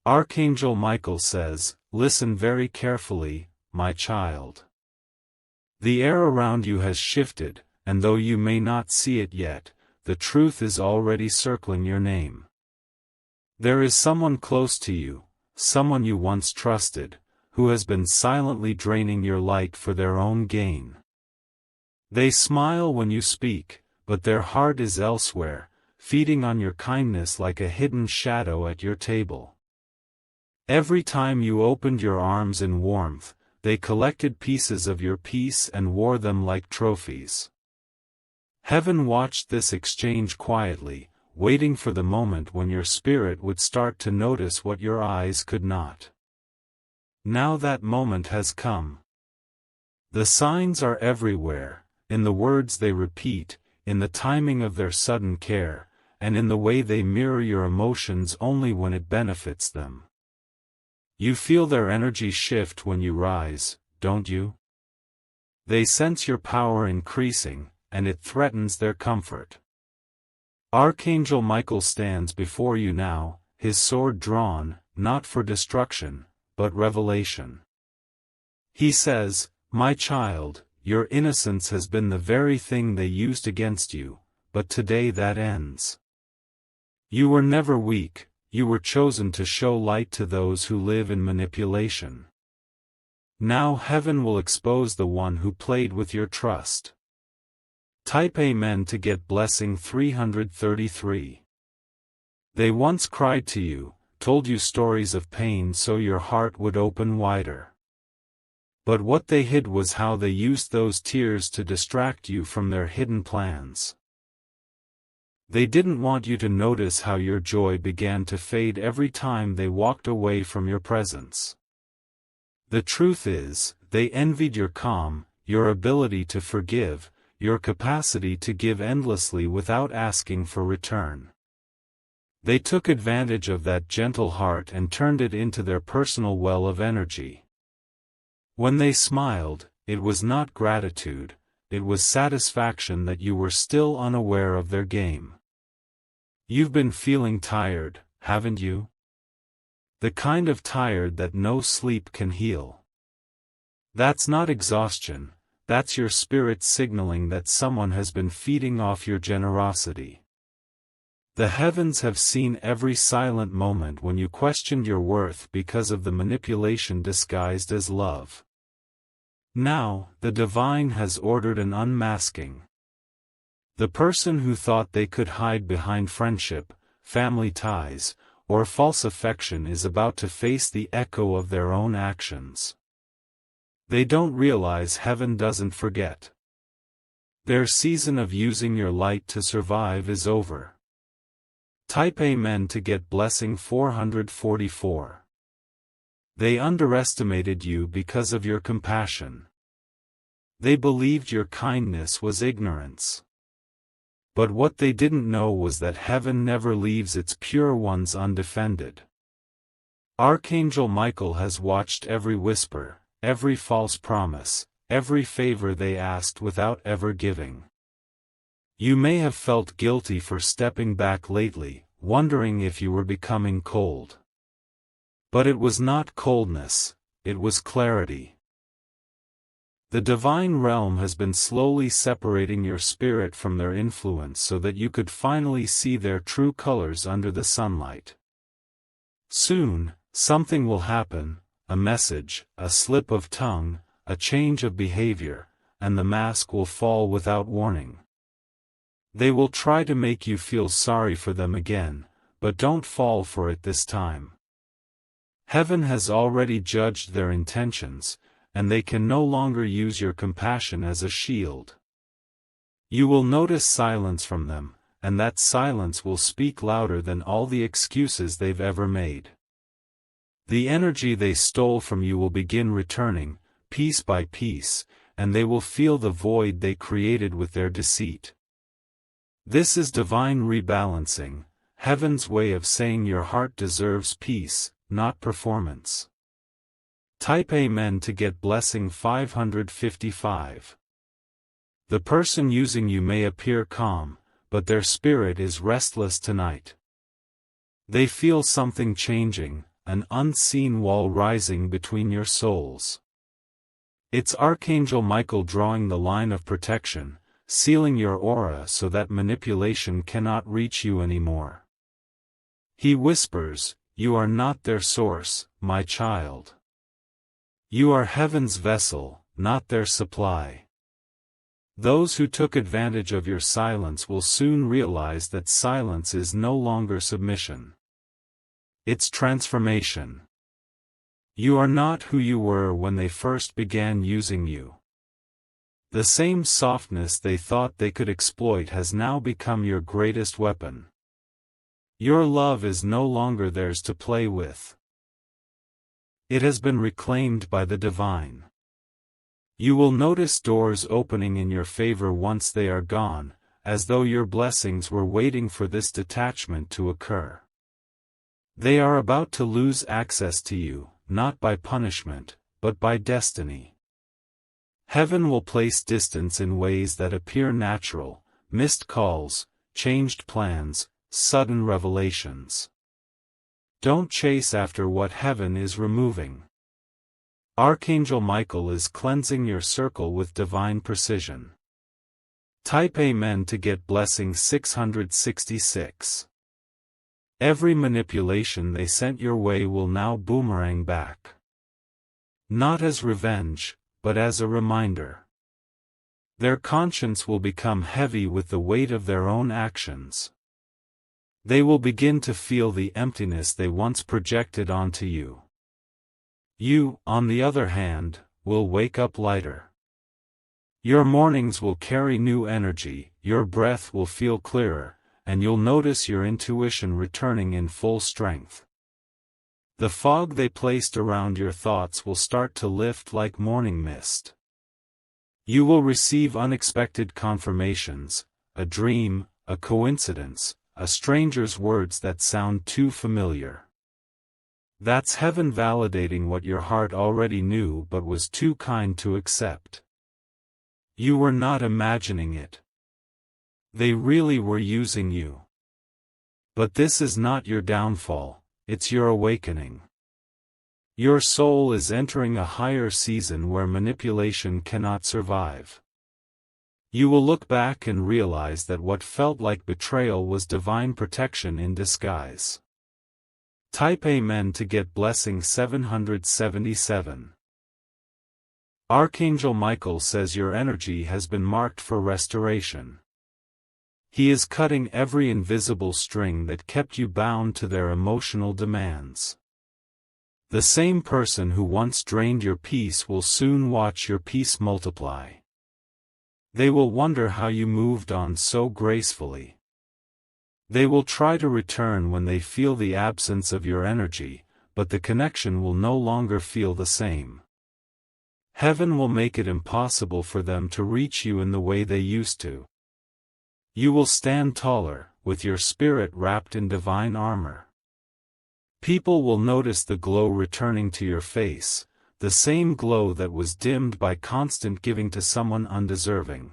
Archangel Michael says, "Listen very carefully, my child. The air around you has shifted, and though you may not see it yet, the truth is already circling your name. There is someone close to you, someone you once trusted, who has been silently draining your light for their own gain. They smile when you speak, but their heart is elsewhere, feeding on your kindness like a hidden shadow at your table. Every time you opened your arms in warmth, they collected pieces of your peace and wore them like trophies. Heaven watched this exchange quietly, waiting for the moment when your spirit would start to notice what your eyes could not. Now that moment has come. The signs are everywhere, in the words they repeat, in the timing of their sudden care, and in the way they mirror your emotions only when it benefits them. You feel their energy shift when you rise, don't you? They sense your power increasing, and it threatens their comfort. Archangel Michael stands before you now, his sword drawn, not for destruction, but revelation. He says, "My child, your innocence has been the very thing they used against you, but today that ends. You were never weak, you were chosen to show light to those who live in manipulation. Now heaven will expose the one who played with your trust." Type Amen to get blessing 333. They once cried to you, told you stories of pain so your heart would open wider. But what they hid was how they used those tears to distract you from their hidden plans. They didn't want you to notice how your joy began to fade every time they walked away from your presence. The truth is, they envied your calm, your ability to forgive, your capacity to give endlessly without asking for return. They took advantage of that gentle heart and turned it into their personal well of energy. When they smiled, it was not gratitude, it was satisfaction that you were still unaware of their game. You've been feeling tired, haven't you? The kind of tired that no sleep can heal. That's not exhaustion, that's your spirit signaling that someone has been feeding off your generosity. The heavens have seen every silent moment when you questioned your worth because of the manipulation disguised as love. Now, the divine has ordered an unmasking. The person who thought they could hide behind friendship, family ties, or false affection is about to face the echo of their own actions. They don't realize heaven doesn't forget. Their season of using your light to survive is over. Type Amen to get blessing 444. They underestimated you because of your compassion. They believed your kindness was ignorance. But what they didn't know was that heaven never leaves its pure ones undefended. Archangel Michael has watched every whisper, every false promise, every favor they asked without ever giving. You may have felt guilty for stepping back lately, wondering if you were becoming cold. But it was not coldness, it was clarity. The divine realm has been slowly separating your spirit from their influence so that you could finally see their true colors under the sunlight. Soon, something will happen, a message, a slip of tongue, a change of behavior, and the mask will fall without warning. They will try to make you feel sorry for them again, but don't fall for it this time. Heaven has already judged their intentions, and they can no longer use your compassion as a shield. You will notice silence from them, and that silence will speak louder than all the excuses they've ever made. The energy they stole from you will begin returning, piece by piece, and they will feel the void they created with their deceit. This is divine rebalancing, heaven's way of saying your heart deserves peace, not performance. Type Amen to get blessing 555. The person using you may appear calm, but their spirit is restless tonight. They feel something changing, an unseen wall rising between your souls. It's Archangel Michael drawing the line of protection, sealing your aura so that manipulation cannot reach you anymore. He whispers, "You are not their source, my child. You are heaven's vessel, not their supply." Those who took advantage of your silence will soon realize that silence is no longer submission. It's transformation. You are not who you were when they first began using you. The same softness they thought they could exploit has now become your greatest weapon. Your love is no longer theirs to play with. It has been reclaimed by the divine. You will notice doors opening in your favor once they are gone, as though your blessings were waiting for this detachment to occur. They are about to lose access to you, not by punishment, but by destiny. Heaven will place distance in ways that appear natural: missed calls, changed plans, sudden revelations. Don't chase after what heaven is removing. Archangel Michael is cleansing your circle with divine precision. Type Amen to get blessing 666. Every manipulation they sent your way will now boomerang back. Not as revenge, but as a reminder. Their conscience will become heavy with the weight of their own actions. They will begin to feel the emptiness they once projected onto you. You, on the other hand, will wake up lighter. Your mornings will carry new energy, your breath will feel clearer, and you'll notice your intuition returning in full strength. The fog they placed around your thoughts will start to lift like morning mist. You will receive unexpected confirmations, a dream, a coincidence, a stranger's words that sound too familiar. That's heaven validating what your heart already knew but was too kind to accept. You were not imagining it. They really were using you. But this is not your downfall, it's your awakening. Your soul is entering a higher season where manipulation cannot survive. You will look back and realize that what felt like betrayal was divine protection in disguise. Type Amen to get blessing 777. Archangel Michael says your energy has been marked for restoration. He is cutting every invisible string that kept you bound to their emotional demands. The same person who once drained your peace will soon watch your peace multiply. They will wonder how you moved on so gracefully. They will try to return when they feel the absence of your energy, but the connection will no longer feel the same. Heaven will make it impossible for them to reach you in the way they used to. You will stand taller, with your spirit wrapped in divine armor. People will notice the glow returning to your face, the same glow that was dimmed by constant giving to someone undeserving.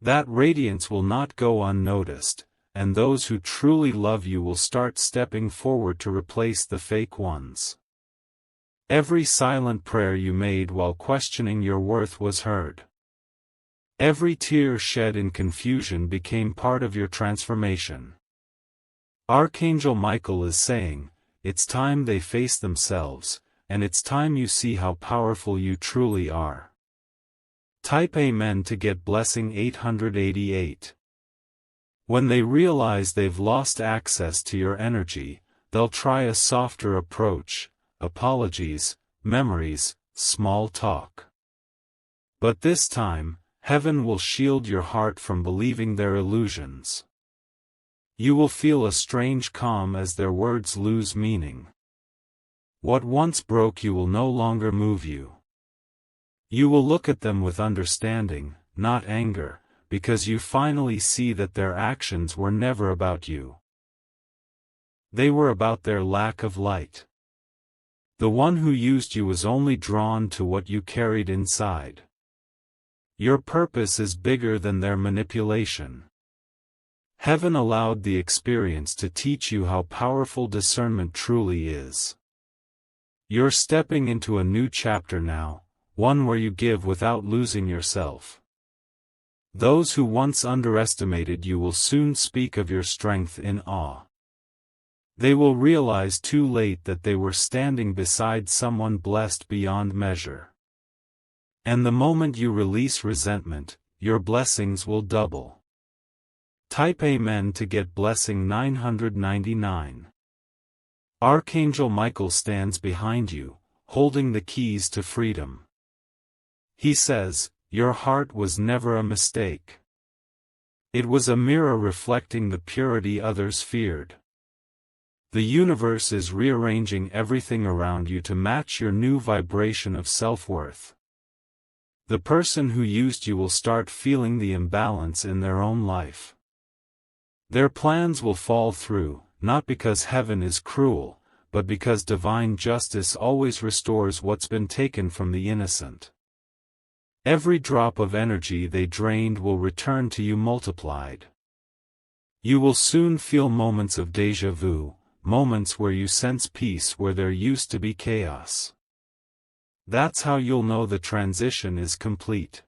That radiance will not go unnoticed, and those who truly love you will start stepping forward to replace the fake ones. Every silent prayer you made while questioning your worth was heard. Every tear shed in confusion became part of your transformation. Archangel Michael is saying, it's time they face themselves, and it's time you see how powerful you truly are. Type Amen to get blessing 888. When they realize they've lost access to your energy, they'll try a softer approach: apologies, memories, small talk. But this time, heaven will shield your heart from believing their illusions. You will feel a strange calm as their words lose meaning. What once broke you will no longer move you. You will look at them with understanding, not anger, because you finally see that their actions were never about you. They were about their lack of light. The one who used you was only drawn to what you carried inside. Your purpose is bigger than their manipulation. Heaven allowed the experience to teach you how powerful discernment truly is. You're stepping into a new chapter now, one where you give without losing yourself. Those who once underestimated you will soon speak of your strength in awe. They will realize too late that they were standing beside someone blessed beyond measure. And the moment you release resentment, your blessings will double. Type Amen to get blessing 999. Archangel Michael stands behind you, holding the keys to freedom. He says, "Your heart was never a mistake. It was a mirror reflecting the purity others feared. The universe is rearranging everything around you to match your new vibration of self-worth. The person who used you will start feeling the imbalance in their own life. Their plans will fall through, not because heaven is cruel, but because divine justice always restores what's been taken from the innocent. Every drop of energy they drained will return to you multiplied. You will soon feel moments of déjà vu, moments where you sense peace where there used to be chaos. That's how you'll know the transition is complete.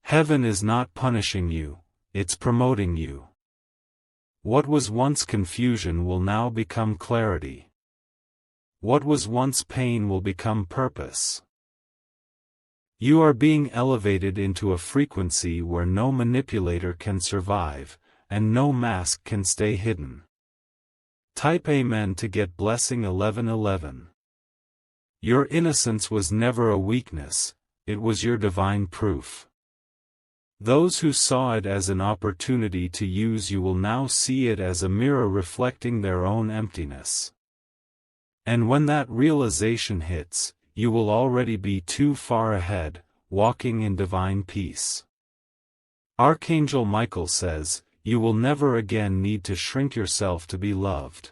Heaven is not punishing you, it's promoting you. What was once confusion will now become clarity. What was once pain will become purpose. You are being elevated into a frequency where no manipulator can survive, and no mask can stay hidden. Type Amen to get blessing 1111. Your innocence was never a weakness, it was your divine proof. Those who saw it as an opportunity to use you will now see it as a mirror reflecting their own emptiness. And when that realization hits, you will already be too far ahead, walking in divine peace. Archangel Michael says, you will never again need to shrink yourself to be loved.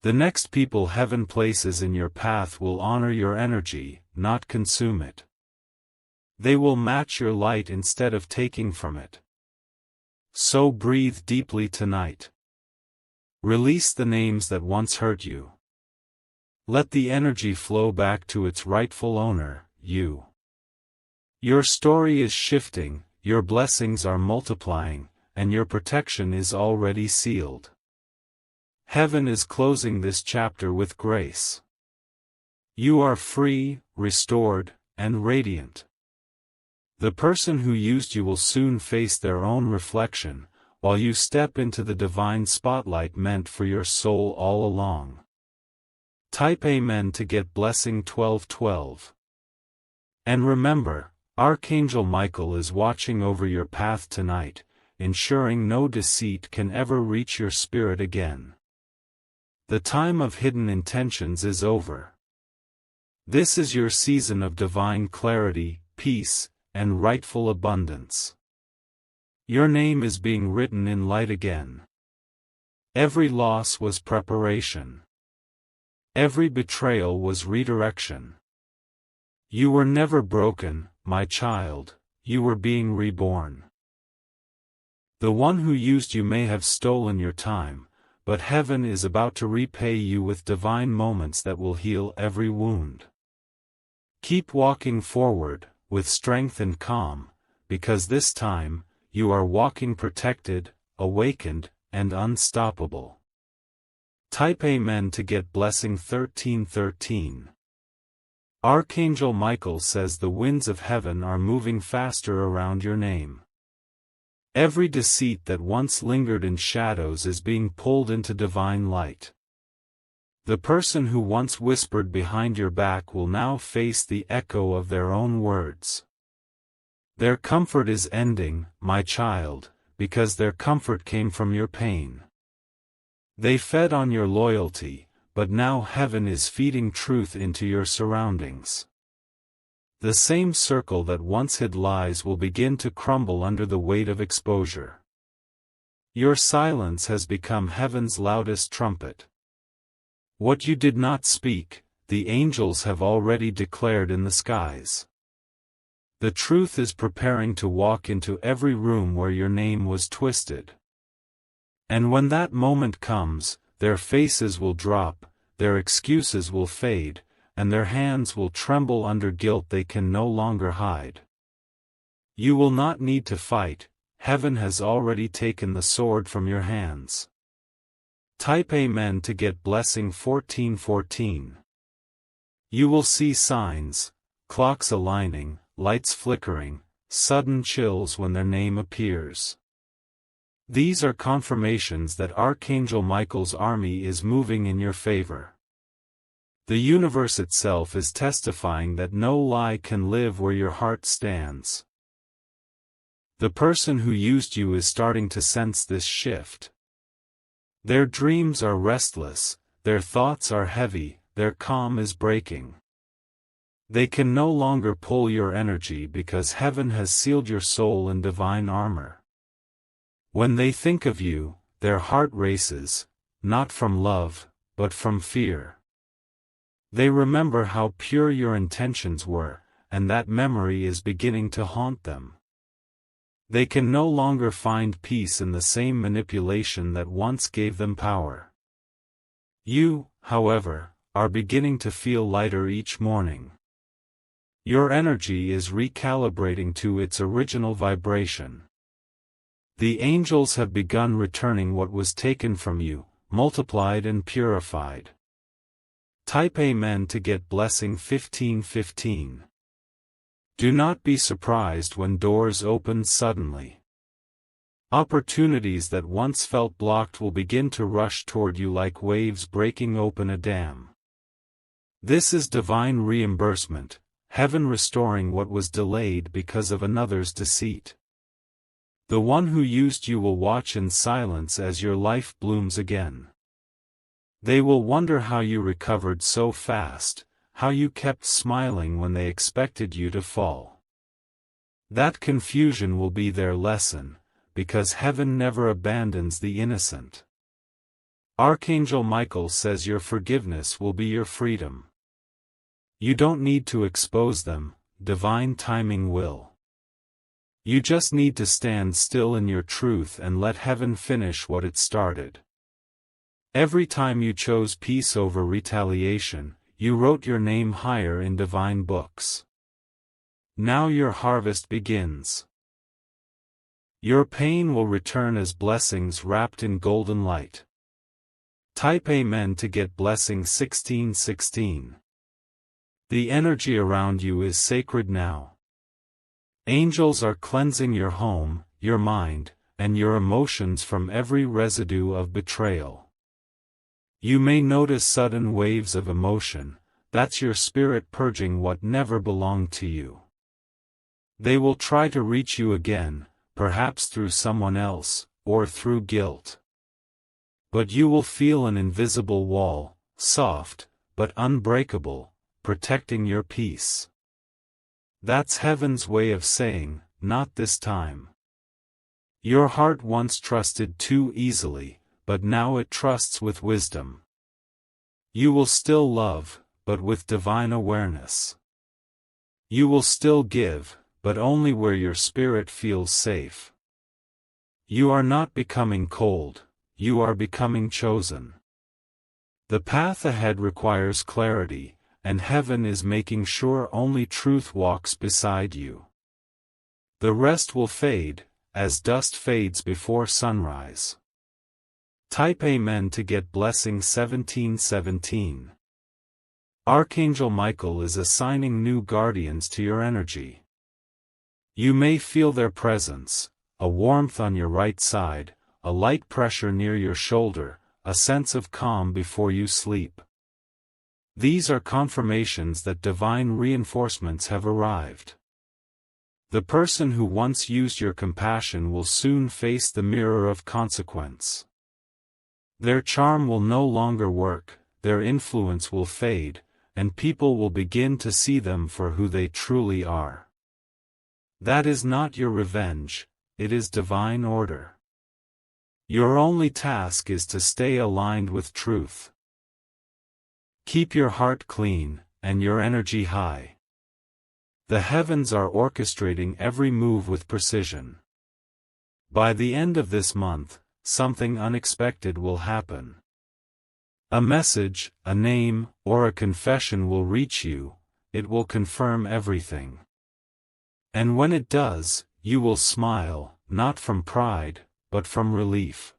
The next people heaven places in your path will honor your energy, not consume it. They will match your light instead of taking from it. So breathe deeply tonight. Release the names that once hurt you. Let the energy flow back to its rightful owner, you. Your story is shifting, your blessings are multiplying, and your protection is already sealed. Heaven is closing this chapter with grace. You are free, restored, and radiant. The person who used you will soon face their own reflection, while you step into the divine spotlight meant for your soul all along. Type Amen to get blessing 1212. And remember, Archangel Michael is watching over your path tonight, ensuring no deceit can ever reach your spirit again. The time of hidden intentions is over. This is your season of divine clarity, peace, and rightful abundance. Your name is being written in light again. Every loss was preparation. Every betrayal was redirection. You were never broken, my child, you were being reborn. The one who used you may have stolen your time, but heaven is about to repay you with divine moments that will heal every wound. Keep walking forward, with strength and calm, because this time, you are walking protected, awakened, and unstoppable. Type Amen to get blessing 1313. Archangel Michael says the winds of heaven are moving faster around your name. Every deceit that once lingered in shadows is being pulled into divine light. The person who once whispered behind your back will now face the echo of their own words. Their comfort is ending, my child, because their comfort came from your pain. They fed on your loyalty, but now heaven is feeding truth into your surroundings. The same circle that once hid lies will begin to crumble under the weight of exposure. Your silence has become heaven's loudest trumpet. What you did not speak, the angels have already declared in the skies. The truth is preparing to walk into every room where your name was twisted. And when that moment comes, their faces will drop, their excuses will fade, and their hands will tremble under guilt they can no longer hide. You will not need to fight, heaven has already taken the sword from your hands. Type Amen to get blessing 1414. You will see signs, clocks aligning, lights flickering, sudden chills when their name appears. These are confirmations that Archangel Michael's army is moving in your favor. The universe itself is testifying that no lie can live where your heart stands. The person who used you is starting to sense this shift. Their dreams are restless, their thoughts are heavy, their calm is breaking. They can no longer pull your energy because heaven has sealed your soul in divine armor. When they think of you, their heart races, not from love, but from fear. They remember how pure your intentions were, and that memory is beginning to haunt them. They can no longer find peace in the same manipulation that once gave them power. You, however, are beginning to feel lighter each morning. Your energy is recalibrating to its original vibration. The angels have begun returning what was taken from you, multiplied and purified. Type Amen to get blessing 1515. Do not be surprised when doors open suddenly. Opportunities that once felt blocked will begin to rush toward you like waves breaking open a dam. This is divine reimbursement, heaven restoring what was delayed because of another's deceit. The one who used you will watch in silence as your life blooms again. They will wonder how you recovered so fast, how you kept smiling when they expected you to fall. That confusion will be their lesson, because heaven never abandons the innocent. Archangel Michael says your forgiveness will be your freedom. You don't need to expose them, divine timing will. You just need to stand still in your truth and let heaven finish what it started. Every time you chose peace over retaliation, you wrote your name higher in divine books. Now your harvest begins. Your pain will return as blessings wrapped in golden light. Type Amen to get blessing 1616. The energy around you is sacred now. Angels are cleansing your home, your mind, and your emotions from every residue of betrayal. You may notice sudden waves of emotion, that's your spirit purging what never belonged to you. They will try to reach you again, perhaps through someone else, or through guilt. But you will feel an invisible wall, soft, but unbreakable, protecting your peace. That's heaven's way of saying, not this time. Your heart once trusted too easily, but now it trusts with wisdom. You will still love, but with divine awareness. You will still give, but only where your spirit feels safe. You are not becoming cold, you are becoming chosen. The path ahead requires clarity, and heaven is making sure only truth walks beside you. The rest will fade, as dust fades before sunrise. Type Amen to get blessing 1717. Archangel Michael is assigning new guardians to your energy. You may feel their presence, a warmth on your right side, a light pressure near your shoulder, a sense of calm before you sleep. These are confirmations that divine reinforcements have arrived. The person who once used your compassion will soon face the mirror of consequence. Their charm will no longer work, their influence will fade, and people will begin to see them for who they truly are. That is not your revenge, it is divine order. Your only task is to stay aligned with truth. Keep your heart clean, and your energy high. The heavens are orchestrating every move with precision. By the end of this month, something unexpected will happen. A message, a name, or a confession will reach you. It will confirm everything. And when it does, you will smile, not from pride, but from relief.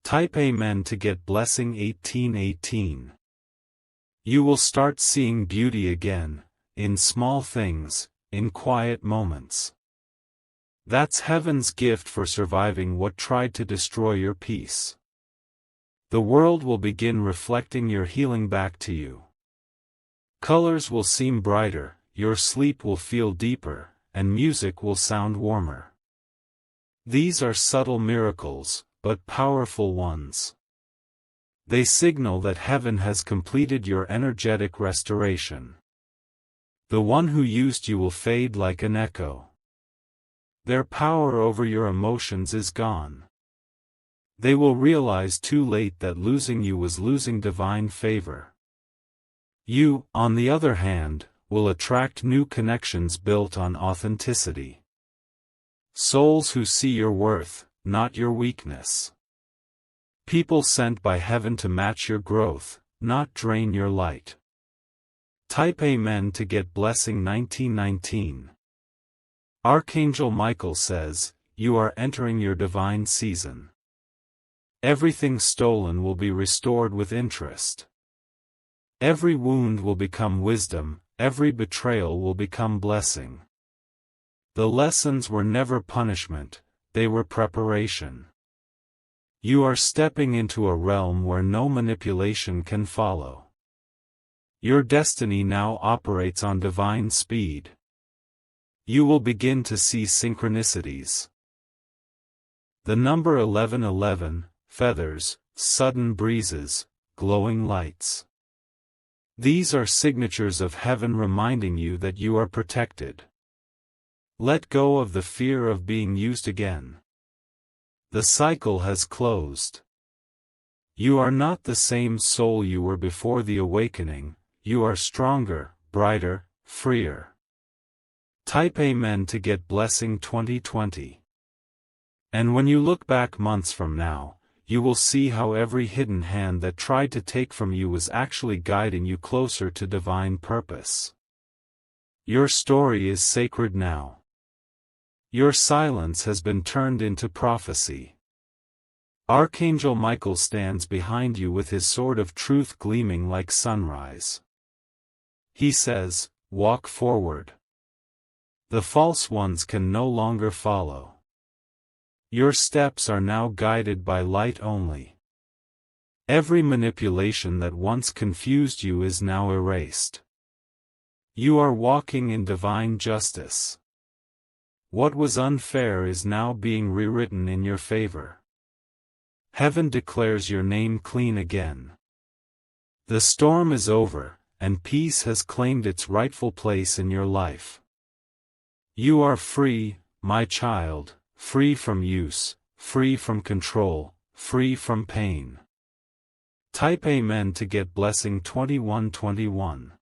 Type Amen to get blessing 1818. You will start seeing beauty again, in small things, in quiet moments. That's heaven's gift for surviving what tried to destroy your peace. The world will begin reflecting your healing back to you. Colors will seem brighter, your sleep will feel deeper, and music will sound warmer. These are subtle miracles, but powerful ones. They signal that heaven has completed your energetic restoration. The one who used you will fade like an echo. Their power over your emotions is gone. They will realize too late that losing you was losing divine favor. You, on the other hand, will attract new connections built on authenticity. Souls who see your worth, not your weakness. People sent by heaven to match your growth, not drain your light. Type Amen to get blessing 1919. Archangel Michael says, you are entering your divine season. Everything stolen will be restored with interest. Every wound will become wisdom, every betrayal will become blessing. The lessons were never punishment, they were preparation. You are stepping into a realm where no manipulation can follow. Your destiny now operates on divine speed. You will begin to see synchronicities. The number 1111, feathers, sudden breezes, glowing lights. These are signatures of heaven reminding you that you are protected. Let go of the fear of being used again. The cycle has closed. You are not the same soul you were before the awakening, you are stronger, brighter, freer. Type Amen to get blessing 2020. And when you look back months from now, you will see how every hidden hand that tried to take from you was actually guiding you closer to divine purpose. Your story is sacred now. Your silence has been turned into prophecy. Archangel Michael stands behind you with his sword of truth gleaming like sunrise. He says, walk forward. The false ones can no longer follow. Your steps are now guided by light only. Every manipulation that once confused you is now erased. You are walking in divine justice. What was unfair is now being rewritten in your favor. Heaven declares your name clean again. The storm is over, and peace has claimed its rightful place in your life. You are free, my child. Free from use, free from control, free from pain. Type Amen to get blessing 2121.